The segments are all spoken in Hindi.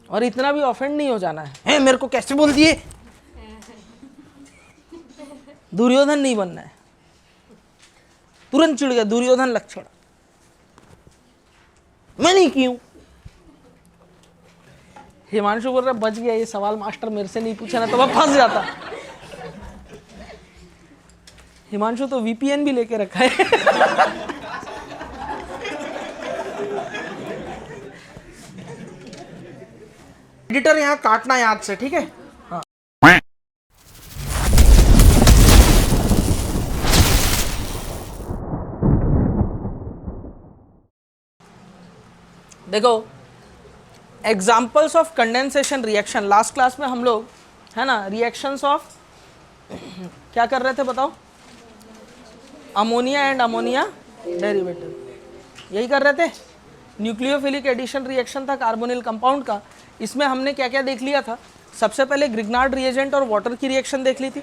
और इतना भी ऑफेंड नहीं हो जाना है मेरे को कैसे बोल दिए, दुर्योधन नहीं बनना है। तुरंत चिढ़ गया, दुर्योधन लक्षण, मैं नहीं की हूं। हिमांशु बोल रहा बच गया, ये सवाल मास्टर मेरे से नहीं पूछा ना तो मैं फंस जाता। हिमांशु तो वीपीएन भी लेके रखा है। एडिटर यहाँ काटना याद से, ठीक है। हाँ। देखो examples of condensation reaction, last class में हम लोग है ना रिएक्शंस ऑफ क्या कर रहे थे बताओ, अमोनिया एंड अमोनिया डेरिवेटिव, यही कर रहे थे। न्यूक्लियोफिलिक एडिशन रिएक्शन था कार्बोनिल कंपाउंड का। इसमें हमने क्या क्या देख लिया था, सबसे पहले ग्रिग्नार्ड रिएजेंट और वाटर की रिएक्शन देख ली थी,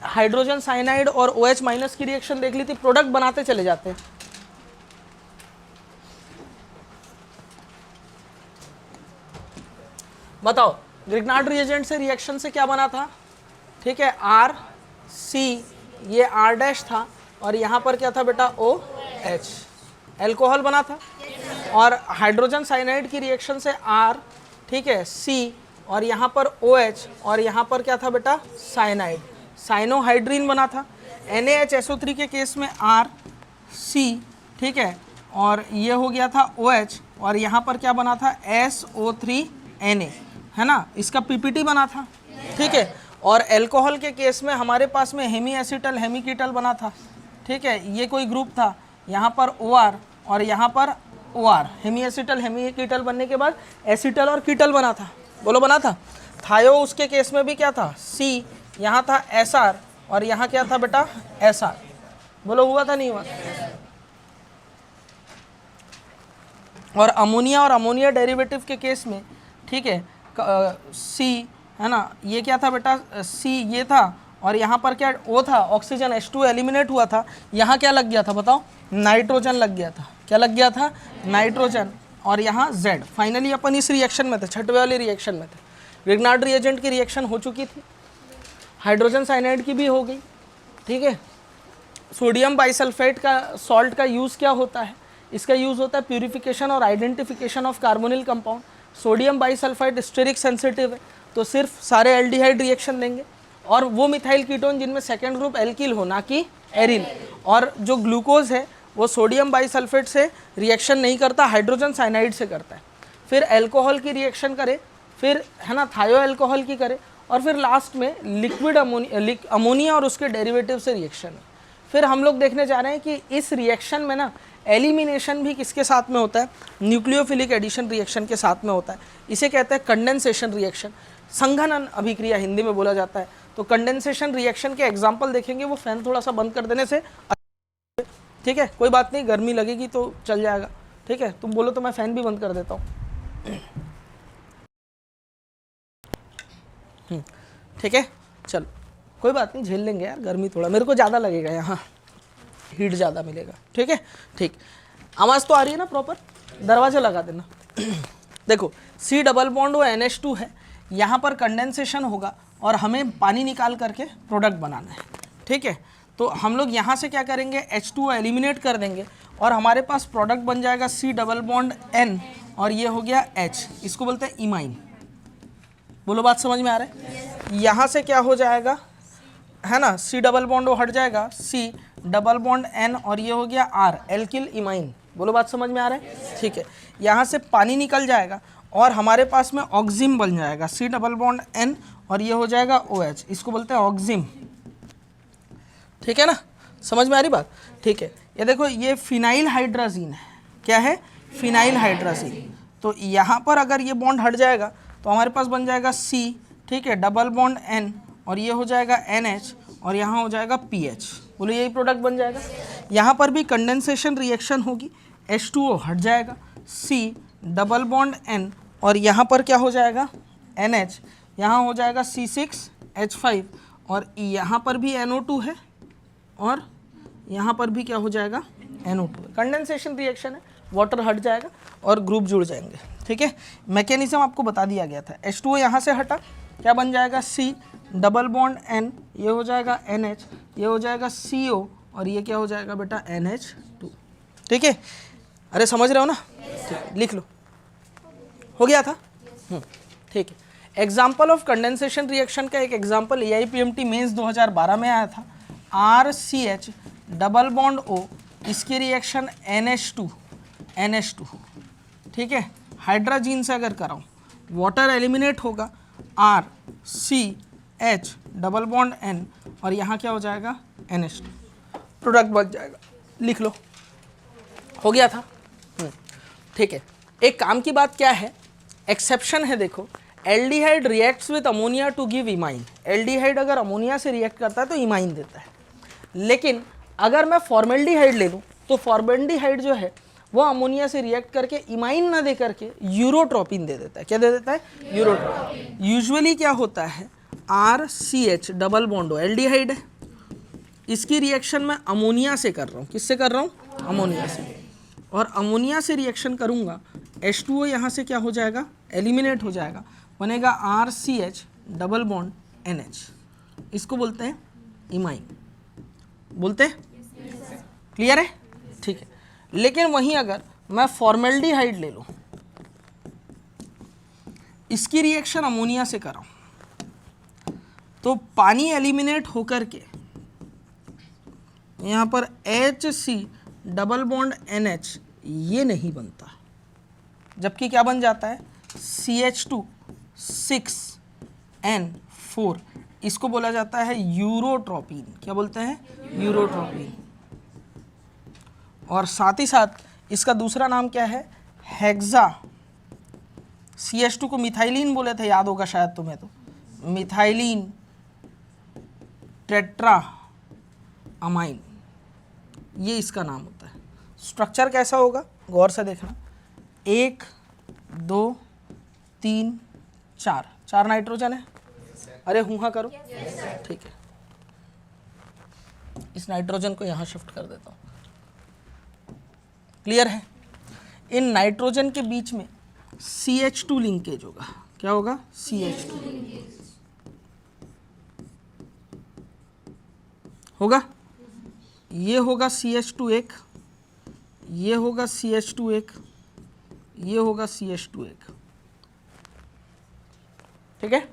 हाइड्रोजन साइनाइड और OH माइनस की रिएक्शन देख ली थी। प्रोडक्ट बनाते चले जाते हैं। बताओ ग्रिग्नार्ड रिएजेंट से रिएक्शन से क्या बना था, ठीक है, RC, ये R' था और यहाँ पर क्या था बेटा OH, एल्कोहल बना था। और हाइड्रोजन साइनाइड की रिएक्शन से R, ठीक है, C और यहाँ पर OH और यहाँ पर क्या था बेटा साइनाइड, साइनोहाइड्रीन बना था। NaHSO3 के केस में RC, ठीक है, और ये हो गया था OH और यहाँ पर क्या बना था SO3Na, है ना, इसका PPT बना था, ठीक है। और एल्कोहल के केस में हमारे पास में हेमी एसिटल हेमी कीटल बना था, ठीक है, ये कोई ग्रुप था, यहाँ पर OR और यहाँ पर OR, हेमी एसिटल हेमी कीटल बनने के बाद एसिटल और कीटल बना था, बोलो बना था। थायो उसके केस में भी क्या था C, यहाँ था SR और यहाँ क्या था बेटा SR, बोलो हुआ था नहीं हुआ। और अमोनिया डेरिवेटिव के केस में, ठीक है, C है ना, ये क्या था बेटा C ये था और यहाँ पर क्या O था, ऑक्सीजन H2 एलिमिनेट हुआ था, यहाँ क्या लग गया था बताओ, नाइट्रोजन लग गया था। क्या लग गया था, नाइट्रोजन, और यहाँ Z। फाइनली अपन इस रिएक्शन में थे, छठवें वाली रिएक्शन में थे। ग्रिग्नार्ड रिएजेंट की रिएक्शन हो चुकी थी, हाइड्रोजन साइनाइड की भी हो गई, ठीक है। सोडियम बाइसल्फेट का सॉल्ट का यूज़ क्या होता है, इसका यूज़ होता है प्यूरिफिकेशन और identification of carbonyl compound. Sodium bisulphide steric sensitive है तो सिर्फ सारे एल्डिहाइड रिएक्शन देंगे, और वो मिथाइल कीटोन जिनमें सेकेंड ग्रुप एल्किल हो ना कि एरिल। और जो ग्लूकोज है वो सोडियम बाइसल्फेट से रिएक्शन नहीं करता, हाइड्रोजन साइनाइड से करता है। फिर एल्कोहल की रिएक्शन करे, फिर है ना थायो एल्कोहल की करे, और फिर लास्ट में लिक्विड अमोनिया और उसके डेरिवेटिव से रिएक्शन है। फिर हम लोग देखने जा रहे हैं कि इस रिएक्शन में ना एलिमिनेशन भी किसके साथ में होता है, न्यूक्लियोफिलिक एडिशन रिएक्शन के साथ में होता है। इसे कहते हैं कंडेंसेशन रिएक्शन, संघनन अभिक्रिया हिंदी में बोला जाता है। तो कंडेंसेशन रिएक्शन के एग्जाम्पल देखेंगे, वो फैन थोड़ा सा बंद कर देने से, ठीक है, कोई बात नहीं, गर्मी लगेगी तो चल जाएगा, ठीक है, तुम बोलो तो मैं फैन भी बंद कर देता हूँ, ठीक है, चलो कोई बात नहीं, झेल लेंगे यार, गर्मी थोड़ा मेरे को ज़्यादा लगेगा, यहाँ हीट ज़्यादा मिलेगा, ठीक है, ठीक। आवाज़ तो आ रही है ना प्रॉपर, दरवाजा लगा देना। देखो C डबल बॉन्ड वो NH2 है, यहाँ पर कंडेंसेशन होगा और हमें पानी निकाल करके प्रोडक्ट बनाना है, ठीक है। तो हम लोग यहाँ से क्या करेंगे, H2 एलिमिनेट कर देंगे और हमारे पास प्रोडक्ट बन जाएगा C डबल बॉन्ड N और ये हो गया H, इसको बोलते हैं इमाइन। बोलो बात समझ में आ रहा है। यहाँ से क्या हो जाएगा, है ना, C डबल बॉन्ड वो हट जाएगा, C डबल बॉन्ड N और ये हो गया R, एल्किल इमाइन। बोलो बात समझ में आ रहा है, ठीक है। यहाँ से पानी निकल जाएगा और हमारे पास में ऑक्जिम बन जाएगा, C डबल बॉन्ड N और ये हो जाएगा OH, इसको बोलते हैं ऑक्जिम, ठीक है ना, समझ में आ रही बात, ठीक है। ये देखो ये फिनाइल हाइड्राजीन है, क्या है, फिनाइल हाइड्राजीन। तो यहाँ पर अगर ये बॉन्ड हट जाएगा तो हमारे पास बन जाएगा C, ठीक है, डबल बॉन्ड N और ये हो जाएगा NH और यहाँ हो जाएगा PH। बोलो यही प्रोडक्ट बन जाएगा। यहाँ पर भी कंडेंसेशन रिएक्शन होगी, H2O हट जाएगा, C डबल बॉन्ड N और यहाँ पर क्या हो जाएगा NH, यहाँ हो जाएगा C6H5 और यहाँ पर भी NO2 है और यहाँ पर भी क्या हो जाएगा NO2। कंडेंसेशन रिएक्शन है, वाटर हट जाएगा और ग्रुप जुड़ जाएंगे, ठीक है, मैकेनिज्म आपको बता दिया गया था। H2O यहाँ से हटा, क्या बन जाएगा C डबल बॉन्ड N, ये हो जाएगा NH, ये हो जाएगा CO और ये क्या हो जाएगा बेटा NH2। ठीक है, अरे समझ रहे हो ना? ठीक, लिख लो, हो गया था। ठीक है, एग्जाम्पल ऑफ कंडेंसेशन रिएक्शन का एक एग्जाम्पल AIPMT मेंस 2012 में आया था। RCH डबल बॉन्ड O, इसकी रिएक्शन NH2, ठीक है, हाइड्रोजन से अगर कराऊँ, वाटर एलिमिनेट होगा, RCH डबल बॉन्ड N और यहाँ क्या हो जाएगा NH2, प्रोडक्ट बच जाएगा। लिख लो, हो गया था। ठीक है, एक काम की बात क्या है, एक्सेप्शन है, देखो aldehyde reacts with ammonia to give imine. Aldehyde अगर अमोनिया से रिएक्ट करता है तो इमाइन देता है, लेकिन अगर मैं फॉर्मेल्डिहाइड ले लूँ तो फॉर्मेल्डिहाइड जो है वो अमोनिया से रिएक्ट करके इमाइन ना दे करके यूरोट्रोपिन दे देता है। क्या दे देता है? यूरोट्रोपिन। यूजुअली क्या होता है, RCH double bond O, aldehyde है, इसकी रिएक्शन मैं अमोनिया से कर रहा हूँ। किससे कर रहा हूँ? अमोनिया से। और अमोनिया से रिएक्शन करूँगा, H2O यहाँ से क्या हो जाएगा, एलिमिनेट हो जाएगा, बनेगा RCH डबल बॉन्ड NH, इसको बोलते हैं इमाइन, बोलते हैं। क्लियर है? ठीक है, लेकिन वहीं अगर मैं फॉर्मेल्डिहाइड ले लूँ, इसकी रिएक्शन अमोनिया से कराऊँ, तो पानी एलिमिनेट होकर के यहाँ पर HC डबल बॉन्ड NH ये नहीं बनता, जबकि क्या बन जाता है, CH2 6N4, इसको बोला जाता है यूरोट्रोपिन। क्या बोलते हैं? यूरोट्रोपिन। और साथ ही साथ इसका दूसरा नाम क्या है, हेक्सा। CH2 को मिथाइलिन बोले थे, याद होगा शायद तुम्हें, तो मिथाइलिन टेट्रा अमाइन, ये इसका नाम होता है। स्ट्रक्चर कैसा होगा, गौर से देखना, 1 2 3 4, 4 नाइट्रोजन है। अरे हुआ करो, ठीक है, इस नाइट्रोजन को यहाँ शिफ्ट कर देता हूँ। क्लियर है? इन नाइट्रोजन के बीच में CH2 लिंकेज होगा। क्या होगा? CH2 होगा। ये होगा CH2 एक, ये होगा CH2 एक, ये होगा CH2 एक। ठीक है,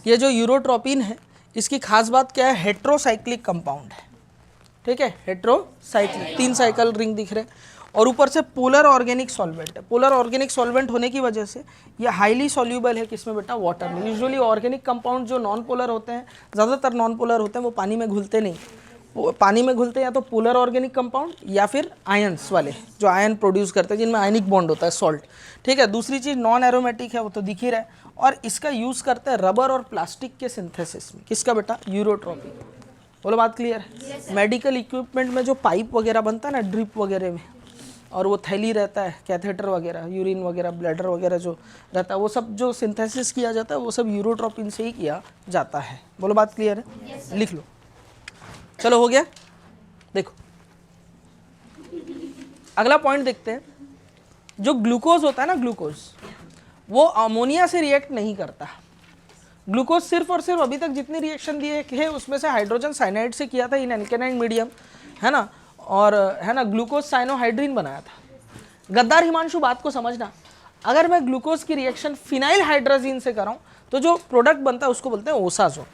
ये जो यूरोट्रोपिन है, इसकी खास बात क्या है, हेट्रोसाइक्लिक कंपाउंड है। ठीक है, हेट्रोसाइक्लिक, 3 साइकिल रिंग दिख रहे हैं, और ऊपर से पोलर ऑर्गेनिक सॉल्वेंट है। पोलर ऑर्गेनिक सॉल्वेंट होने की वजह से ये हाईली सॉल्यूबल है किसमें बेटा, वाटर में। यूजुअली ऑर्गेनिक कंपाउंड जो नॉन पोलर होते हैं, ज़्यादातर नॉन पोलर होते हैं, वो पानी में घुलते नहीं। वो पानी में घुलते हैं या तो पोलर ऑर्गेनिक कंपाउंड या फिर आयंस वाले, जो आयन प्रोड्यूस करते हैं, जिनमें आयनिक बॉन्ड होता है, सॉल्ट। ठीक है, दूसरी चीज़ नॉन एरोमेटिक है, वो तो दिख ही रहा है, और इसका यूज़ करते हैं रबर और प्लास्टिक के सिंथेसिस में। किसका बेटा? यूरोट्रोपिन। बोलो, बात क्लियर है? मेडिकल इक्विपमेंट में जो पाइप वगैरह बनता है ना, ड्रिप वगैरह में, और वो थैली रहता है, कैथेटर वगैरह, यूरिन वगैरह, ब्लैडर वगैरह जो रहता है, वो सब जो सिंथेसिस किया जाता है वो सब यूरोट्रोपिन से ही किया जाता है। बोलो, बात क्लियर है? लिख लो। चलो, हो गया। देखो, अगला पॉइंट देखते हैं। जो ग्लूकोज होता है ना, ग्लूकोज वो अमोनिया से रिएक्ट नहीं करता। ग्लूकोज सिर्फ और सिर्फ अभी तक जितनी रिएक्शन दिए है उसमें से हाइड्रोजन साइनाइड से किया था इन एल्केनाइड मीडियम, है ना, और है ना, ग्लूकोज साइनोहाइड्रीन बनाया था। गद्दार हिमांशु, बात को समझना, अगर मैं ग्लूकोज की रिएक्शन फिनाइल हाइड्रोजीन से कराऊं तो जो प्रोडक्ट बनता है उसको बोलते हैं ओसाजोन।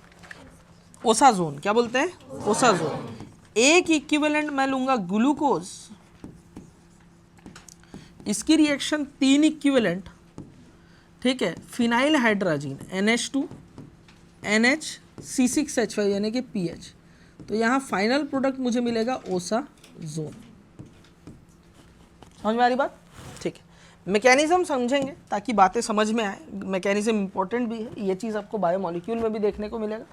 ओसाजोन क्या बोलते हैं? ओसाजोन। एक इक्विवेलेंट मैं लूंगा ग्लूकोज, इसकी रिएक्शन 3 इक्विवेलेंट, ठीक है, phenyl hydrazine NH2 NH C6H5 यानी कि PH, तो यहाँ फाइनल प्रोडक्ट मुझे मिलेगा ओसाजोन। समझ में आ रही बात? ठीक है, मैकेनिज्म समझेंगे ताकि बातें समझ में आए। मैकेनिज्म इंपॉर्टेंट भी है, ये चीज़ आपको बायोमॉलिक्यूल में भी देखने को मिलेगा।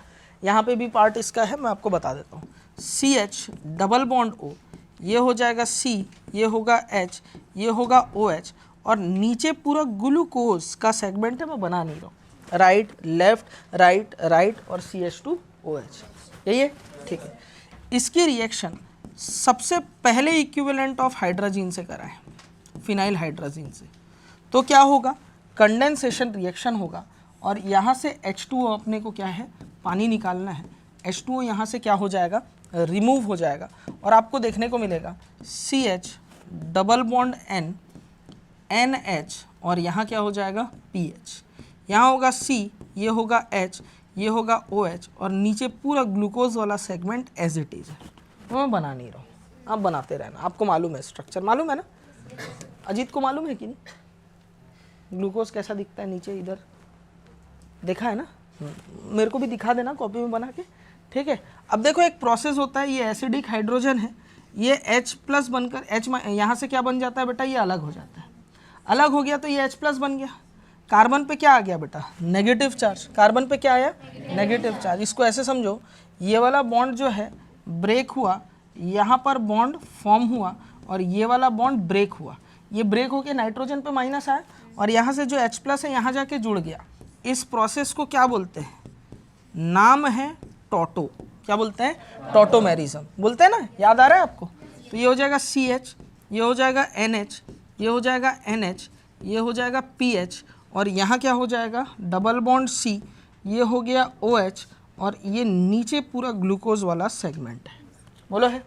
यहाँ पे भी पार्ट इसका है, मैं आपको बता देता हूँ। CH डबल बॉन्ड O, ये हो जाएगा C, ये होगा H, ये होगा OH, और नीचे पूरा ग्लूकोज का सेगमेंट है, मैं बना नहीं रहा हूँ, राइट लेफ्ट राइट राइट और CH2OH, यही है। ठीक है, इसकी रिएक्शन सबसे पहले इक्विवेलेंट ऑफ हाइड्रोजीन से करा है, फिनाइल हाइड्रोजीन से, तो क्या होगा, कंडेंसेशन रिएक्शन होगा और यहाँ से H2O अपने को क्या है, पानी निकालना है। H2O यहाँ से क्या हो जाएगा, रिमूव हो जाएगा और आपको देखने को मिलेगा CH double bond N NH और यहाँ क्या हो जाएगा PH, यहाँ होगा C, ये होगा H, ये होगा OH और नीचे पूरा ग्लूकोज वाला सेगमेंट एज इट इज़ है। तो मैं बना नहीं रहा हूँ, आप बनाते रहना, आपको मालूम है स्ट्रक्चर, मालूम है ना, अजीत को मालूम है कि नहीं, ग्लूकोज कैसा दिखता है नीचे इधर, देखा है ना, मेरे को भी दिखा देना कॉपी में बना के, ठीक है। अब देखो एक प्रोसेस होता है, ये एसिडिक हाइड्रोजन है, ये H प्लस बनकर H यहाँ से क्या बन जाता है बेटा, ये अलग हो जाता है, अलग हो गया तो ये H प्लस बन गया। कार्बन पे क्या आ गया बेटा, नेगेटिव चार्ज, कार्बन पे क्या आया, नेगेटिव चार्ज। इसको ऐसे समझो, ये वाला बॉन्ड जो है ब्रेक हुआ, यहाँ पर बॉन्ड फॉर्म हुआ और ये वाला बॉन्ड ब्रेक हुआ, ये ब्रेक होके नाइट्रोजन पे माइनस आया और यहाँ से जो H प्लस है यहाँ जाके जुड़ गया। इस प्रोसेस को क्या बोलते हैं, नाम है टोटो, क्या बोलते हैं, टोटोमेरिज्म बोलते हैं ना, याद आ रहा है आपको। तो ये हो जाएगा CH, ये हो जाएगा NH, ये हो जाएगा NH, ये हो जाएगा PH और यहाँ क्या हो जाएगा, डबल बॉन्ड C, ये हो गया OH और ये नीचे पूरा ग्लूकोज वाला सेगमेंट है, बोलो है।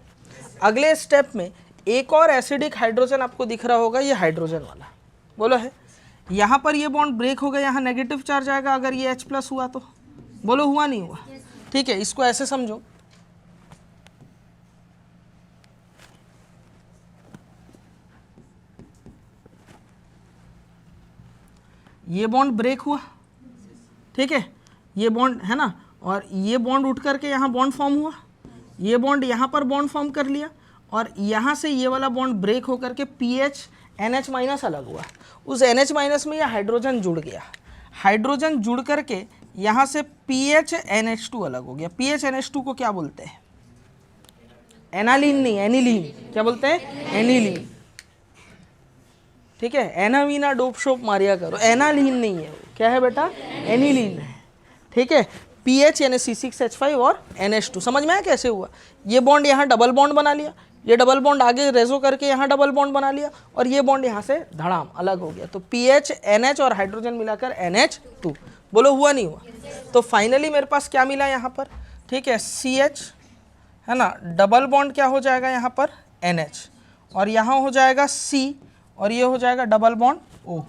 अगले स्टेप में एक और एसिडिक हाइड्रोजन आपको दिख रहा होगा, ये हाइड्रोजन वाला, बोलो है। यहाँ पर ये बॉन्ड ब्रेक हो गया, यहाँ नेगेटिव चार्ज आएगा अगर ये H प्लस हुआ तो, बोलो हुआ नहीं हुआ, ठीक है। इसको ऐसे समझो, ये बॉन्ड ब्रेक हुआ, ठीक है, ये बॉन्ड है ना, और ये बॉन्ड उठ करके यहाँ बॉन्ड फॉर्म हुआ, ये बॉन्ड यहाँ पर बॉन्ड फॉर्म कर लिया और यहाँ से ये वाला बॉन्ड ब्रेक होकर के PH NH माइनस अलग हुआ, उस NH माइनस में ये हाइड्रोजन जुड़ गया, हाइड्रोजन जुड़ करके यहाँ से PH NH2 अलग हो गया। PH NH2 को क्या बोलते हैं, एनालीन नहीं, एनिलीन, क्या बोलते हैं, एनिलीन, ठीक है। एनावीना डोप शोप मारिया करो, एनालीन नहीं है वो, क्या है बेटा, एनिलीन है, ठीक है। PH यानी C6H5 और NH2, समझ में आया कैसे हुआ। ये बॉन्ड यहाँ डबल बॉन्ड बना लिया, ये डबल बॉन्ड आगे रेजो करके यहाँ डबल बॉन्ड बना लिया और ये बॉन्ड यहाँ से धड़ाम अलग हो गया, तो PH NH और हाइड्रोजन मिलाकर NH2, बोलो हुआ नहीं हुआ। तो फाइनली मेरे पास क्या मिला यहाँ पर, ठीक है, CH है ना, डबल बॉन्ड क्या हो जाएगा यहाँ पर NH और यहाँ हो जाएगा C और ये हो जाएगा डबल बॉन्ड O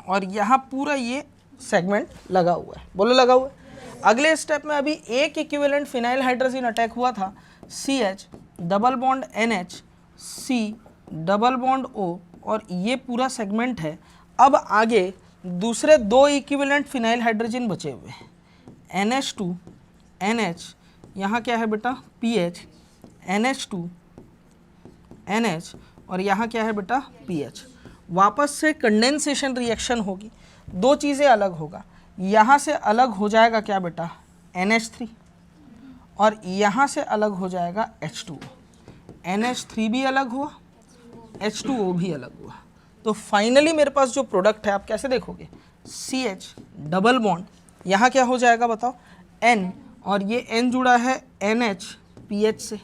और यहाँ पूरा ये सेगमेंट लगा हुआ है, बोलो लगा हुआ है। अगले स्टेप में अभी एक इक्विवेलेंट फिनाइल हाइड्रोजन अटैक हुआ था, CH double bond NH C double bond O और ये पूरा सेगमेंट है। अब आगे दूसरे दो इक्विवेलेंट फिनाइल हाइड्रोजन बचे हुए हैं, NH2 NH, यहाँ क्या है बेटा PH, NH2 NH और यहाँ क्या है बेटा PH। वापस से कंडेंसेशन रिएक्शन होगी, दो चीज़ें अलग होगा, यहाँ से अलग हो जाएगा क्या बेटा NH3 और यहाँ से अलग हो जाएगा H2O, NH3 भी अलग हुआ, H2O भी अलग हुआ। तो फाइनली मेरे पास जो प्रोडक्ट है आप कैसे देखोगे, CH डबल बॉन्ड, यहाँ क्या हो जाएगा बताओ N और ये N जुड़ा है NH PH से,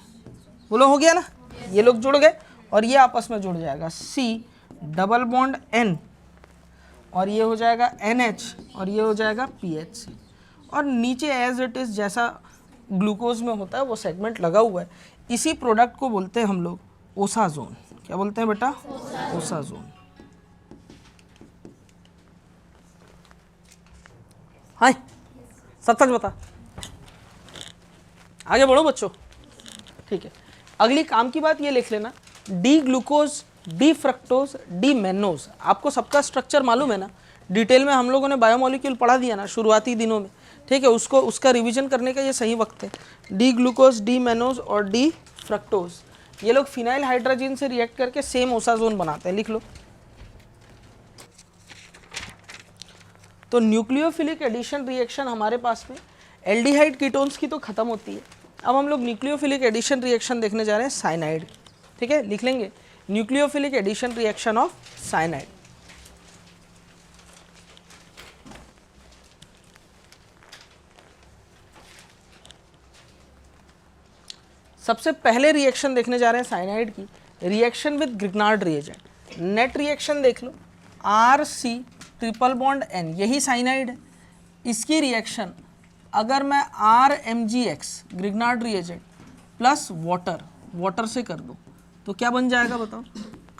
बोलो हो गया ना, ये लोग जुड़ गए और ये आपस में जुड़ जाएगा C डबल बॉन्ड N और ये हो जाएगा NH और ये हो जाएगा PH से और नीचे एज इट इज़ जैसा ग्लूकोज में होता है वो सेगमेंट लगा हुआ है। इसी प्रोडक्ट को बोलते हैं हम लोग ओसाजोन, क्या बोलते हैं बेटा, ओसाजोन। हाय सच सच बता, आगे बढ़ो बच्चों, ठीक है। अगली काम की बात ये लिख लेना, D glucose, D fructose, D mannose, आपको सबका स्ट्रक्चर मालूम है ना, डिटेल में हम लोगों ने बायोमोलिक्यूल पढ़ा दिया ना शुरुआती दिनों में, ठीक है। उसका रिवीजन करने का ये सही वक्त है। डी ग्लूकोज, डी मैनोज और डी फ्रक्टोज, ये लोग फिनाइल हाइड्रोजन से रिएक्ट करके सेम ओसाजोन बनाते हैं, लिख लो। तो न्यूक्लियोफिलिक एडिशन रिएक्शन हमारे पास में एल्डिहाइड कीटोन्स की तो खत्म होती है, अब हम लोग न्यूक्लियोफिलिक एडिशन रिएक्शन देखने जा रहे हैं साइनाइड, ठीक है, लिख लेंगे nucleophilic addition reaction of cyanide. सबसे पहले रिएक्शन देखने जा रहे हैं साइनाइड की, reaction with Grignard reagent. Net reaction देख लो, RC ट्रिपल बॉन्ड N, यही साइनाइड है। इसकी रिएक्शन अगर मैं RMgX Grignard reagent plus water से कर दूँ तो क्या बन जाएगा बताओ?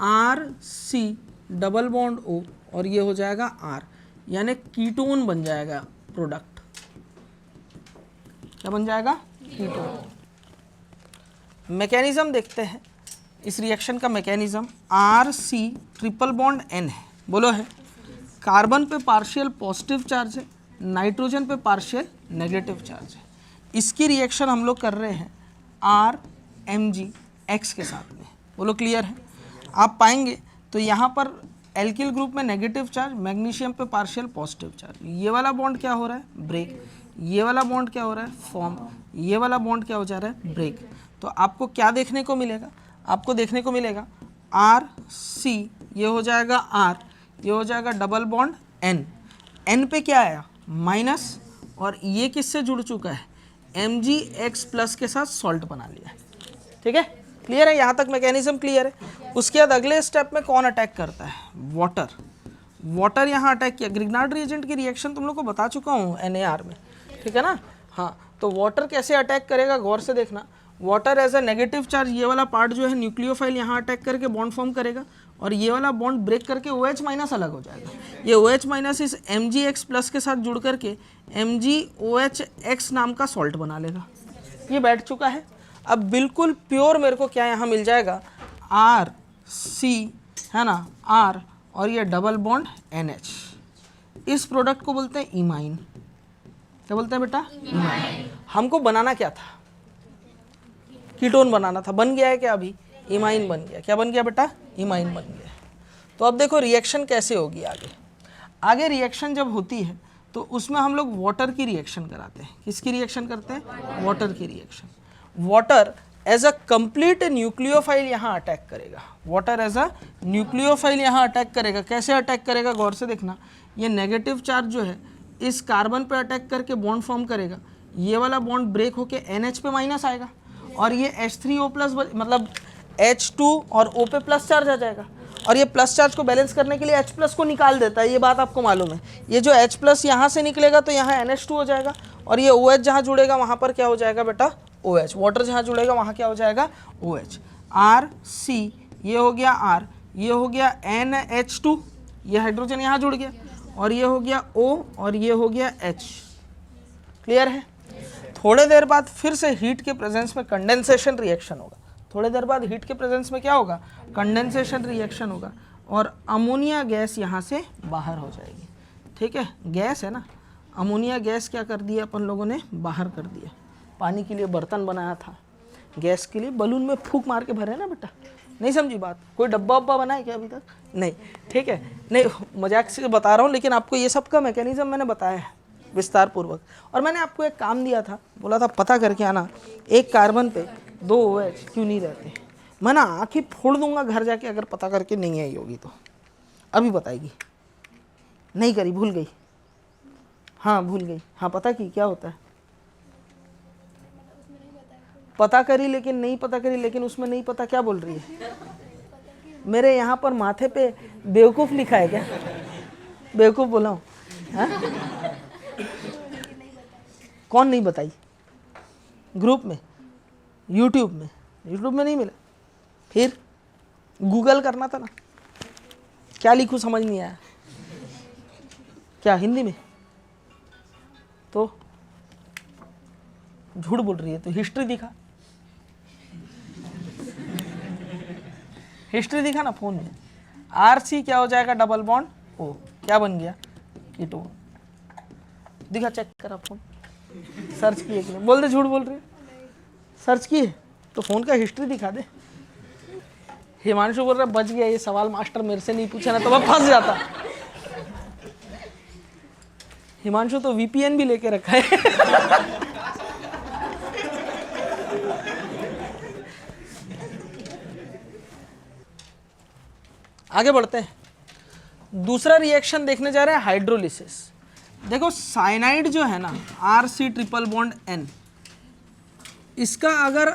RC डबल बॉन्ड O और ये हो जाएगा R, यानी कीटोन बन जाएगा प्रोडक्ट। क्या बन जाएगा? कीटोन। मैकेनिज्म देखते हैं इस रिएक्शन का। Mechanism RC triple bond N है, बोलो है। कार्बन पे पार्शियल पॉजिटिव चार्ज है, नाइट्रोजन पे पार्शियल नेगेटिव चार्ज है। इसकी रिएक्शन हम लोग कर रहे हैं RMgX के साथ में, बोलो क्लियर है? आप पाएंगे तो यहाँ पर एल्किल ग्रुप में नेगेटिव चार्ज, मैग्नीशियम पे पार्शियल पॉजिटिव चार्ज। ये वाला बॉन्ड क्या हो रहा है? ब्रेक। ये वाला बॉन्ड क्या हो रहा है? फॉर्म। ये वाला बॉन्ड क्या हो जा रहा है? ब्रेक। तो आपको क्या देखने को मिलेगा? आपको देखने को मिलेगा RC, ये हो जाएगा R, ये हो जाएगा डबल बॉन्ड N। N पे क्या आया? माइनस, और ये किससे जुड़ चुका है? MgX प्लस के साथ सॉल्ट बना लिया है। ठीक है, क्लियर है? यहाँ तक मैकेनिज्म क्लियर है। उसके बाद अगले स्टेप में कौन अटैक करता है? वाटर यहाँ अटैक किया। ग्रिग्नार्ड रिएजेंट की रिएक्शन तुम लोग को बता चुका हूँ NaR में, ठीक है ना? हाँ, तो वाटर कैसे अटैक करेगा गौर से देखना। Water as a negative charge, ये वाला पार्ट जो है न्यूक्लियोफाइल यहाँ अटैक करके बॉन्ड फॉर्म करेगा, और ये वाला बॉन्ड ब्रेक करके OH माइनस अलग हो जाएगा। ये OH माइनस इस MgX प्लस के साथ जुड़ करके MgOHX नाम का सॉल्ट बना लेगा। ये बैठ चुका है। अब बिल्कुल प्योर मेरे को क्या यहाँ मिल जाएगा? RC, है ना, R, और ये डबल बॉन्ड NH। इस प्रोडक्ट को बोलते हैं इमाइन। क्या बोलते हैं बेटा? इमाइन। हमको बनाना क्या था? कीटोन बनाना था। बन गया है क्या? अभी इमाइन बन गया। क्या बन गया बेटा? इमाइन बन गया। तो अब देखो रिएक्शन कैसे होगी आगे। आगे रिएक्शन जब होती है तो उसमें हम लोग वाटर की रिएक्शन कराते हैं। किसकी रिएक्शन करते हैं? वाटर की reaction. Water as a complete nucleophile यहाँ अटैक करेगा। वाटर एज अ न्यूक्लियोफाइल यहाँ अटैक करेगा। कैसे अटैक करेगा गौर से देखना। ये नेगेटिव चार्ज जो है इस कार्बन पे अटैक करके बॉन्ड फॉर्म करेगा। ये वाला बॉन्ड ब्रेक होके NH पे माइनस आएगा, और ये H3O प्लस, मतलब H2 और O पे प्लस चार्ज आ जाएगा, और ये प्लस चार्ज को बैलेंस करने के लिए H प्लस को निकाल देता है। ये बात आपको मालूम है। ये जो H प्लस यहाँ से निकलेगा तो यहाँ NH2 हो जाएगा, और ये OH जहाँ जुड़ेगा वहाँ पर क्या हो जाएगा बेटा? OH। वाटर जहाँ जुड़ेगा वहाँ क्या हो जाएगा? OH। RC, ये हो गया R, ये हो गया NH2, ये हाइड्रोजन यहाँ जुड़ गया, और ये हो गया O, और ये हो गया H। क्लियर है? थोड़े देर बाद फिर से हीट के प्रेजेंस में कंडेंसेशन रिएक्शन होगा। थोड़े देर बाद हीट के प्रेजेंस में क्या होगा? कंडेंसेशन रिएक्शन होगा, और अमोनिया गैस यहाँ से बाहर हो जाएगी। ठीक है, गैस है ना, अमोनिया गैस क्या कर दिया अपन लोगों ने? बाहर कर दिया। पानी के लिए बर्तन बनाया था, गैस के लिए बलून में फूंक मार के भरे ना बेटा। नहीं समझी बात? कोई डब्बा वब्बा बना है क्या अभी तक? नहीं। ठीक है, नहीं मजाक से बता रहा हूँ, लेकिन आपको ये सब का मैकेनिज्म मैंने बताया है विस्तार पूर्वक। और मैंने आपको एक काम दिया था, बोला था पता करके आना एक कार्बन पे 2 OH क्यों नहीं रहते। मैं ना आँखें फोड़ दूंगा घर जाके अगर पता करके नहीं आई होगी तो। अभी बताएगी। नहीं करी, भूल गई। हाँ भूल गई। हाँ पता की क्या होता है? पता करी लेकिन नहीं पता करी, लेकिन उसमें नहीं पता क्या बोल रही है? मेरे यहाँ पर माथे पे बेवकूफ़ लिखा है क्या? बेवकूफ़ बोला हूँ? कौन नहीं बताई? ग्रुप में, यूट्यूब में? यूट्यूब में नहीं मिला, फिर गूगल करना था ना। क्या लिखूं समझ नहीं आया। क्या हिंदी में? तो झूठ बोल रही है, तो हिस्ट्री दिखा। हिस्ट्री दिखा ना फोन में। RC क्या हो जाएगा? डबल बॉन्ड O, क्या बन गया? कीटोन। दिखा, चेक करा फोन, सर्च किए कि नहीं? बोल दे झूठ बोल रही है। सर्च किए तो फोन का हिस्ट्री दिखा दे। हिमांशु बोल रहा बच गया, ये सवाल मास्टर मेरे से नहीं पूछा ना तो मैं फंस जाता। हिमांशु तो VPN भी लेके रखा है। आगे बढ़ते हैं। दूसरा रिएक्शन देखने जा रहे हैं, हाइड्रोलिसिस। देखो साइनाइड जो है ना, RC ट्रिपल बॉन्ड N, इसका अगर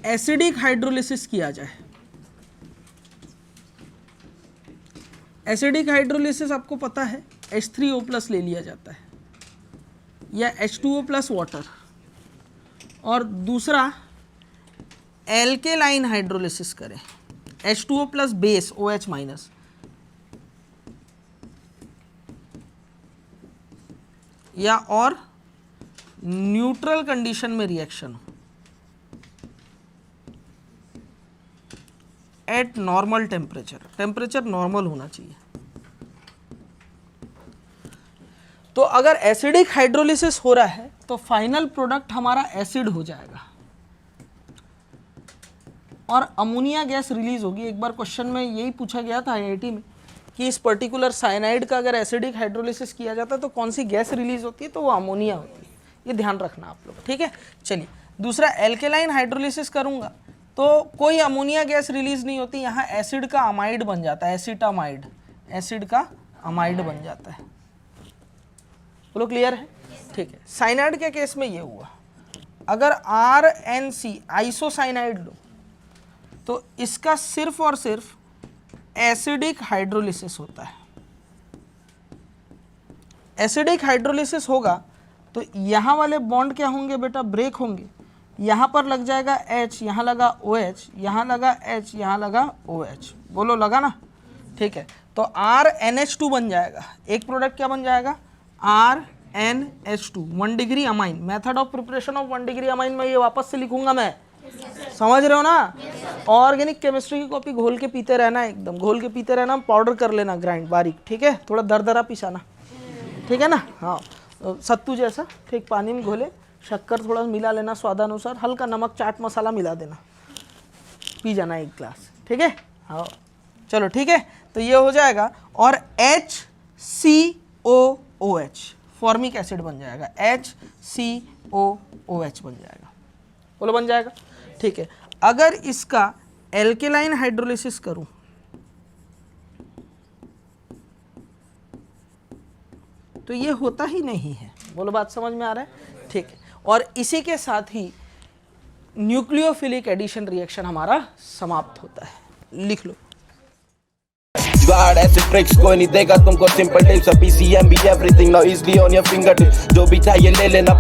एसिडिक हाइड्रोलिसिस किया जाए, एसिडिक हाइड्रोलिसिस आपको पता है H3O+ ले लिया जाता है या H2O+ वाटर, और दूसरा एल्केलाइन हाइड्रोलिसिस करें H2O+ बेस OH-, या और न्यूट्रल कंडीशन में रिएक्शन हो एट नॉर्मल टेम्परेचर नॉर्मल होना चाहिए। तो अगर एसिडिक हाइड्रोलिसिस हो रहा है तो फाइनल प्रोडक्ट हमारा एसिड हो जाएगा और अमोनिया गैस रिलीज होगी। एक बार क्वेश्चन में यही पूछा गया था IIT में कि इस पर्टिकुलर साइनाइड का अगर एसिडिक हाइड्रोलिसिस किया जाता है तो कौन सी गैस रिलीज होती है, तो वो अमोनिया होती है। ये ध्यान रखना आप लोग, ठीक है। चलिए दूसरा, एल्केलाइन हाइड्रोलिसिस करूंगा तो कोई अमोनिया गैस रिलीज नहीं होती, यहाँ एसिड का अमाइड बन जाता है, एसिटामाइड, एसिड का अमाइड बन जाता है। बोलो क्लियर है, ठीक है। साइनाइड के केस में ये हुआ, अगर RNC आइसोसाइनाइड लो तो इसका सिर्फ और सिर्फ एसिडिक हाइड्रोलिसिस होता है। एसिडिक हाइड्रोलिसिस होगा तो यहाँ वाले बॉन्ड क्या होंगे बेटा, ब्रेक होंगे। यहाँ पर लग जाएगा H, यहाँ लगा OH, यहाँ लगा H, यहाँ लगा OH। बोलो लगा ना, ठीक है। तो RNH2 बन जाएगा, एक प्रोडक्ट क्या बन जाएगा, RNH2, 1 degree amine. Method of preparation of 1 degree amine में ये वापस से लिखूंगा मैं, समझ रहे हो ना। ऑर्गेनिक केमिस्ट्री की कॉपी घोल के पीते रहना, एकदम घोल के पीते रहना, पाउडर कर लेना ग्राइंड बारीक, ठीक है। थोड़ा दरदरा पिसाना, ठीक है ना, हाँ सत्तू जैसा, ठीक। पानी में घोले, शक्कर थोड़ा मिला लेना स्वादानुसार, हल्का नमक चाट मसाला मिला देना, पी जाना एक ग्लास, ठीक है। हाँ चलो ठीक है, तो ये हो जाएगा और HCOOH फॉर्मिक एसिड बन जाएगा, HCOOH बन जाएगा। बोलो बन जाएगा, ठीक है। अगर इसका एल्केलाइन हाइड्रोलिसिस करूं तो ये होता ही नहीं है। बोलो बात समझ में आ रहा है, ठीक है। और इसी के साथ ही न्यूक्लियोफिलिक एडिशन रिएक्शन हमारा समाप्त होता है। लिख लो, जुगाड़ ऐसे ट्रिक्स कोई नहीं देगा तुमको, सिंपल टिप्स, PCM भी everything now easily on your finger tips, जो भी चाहिए ले लेना।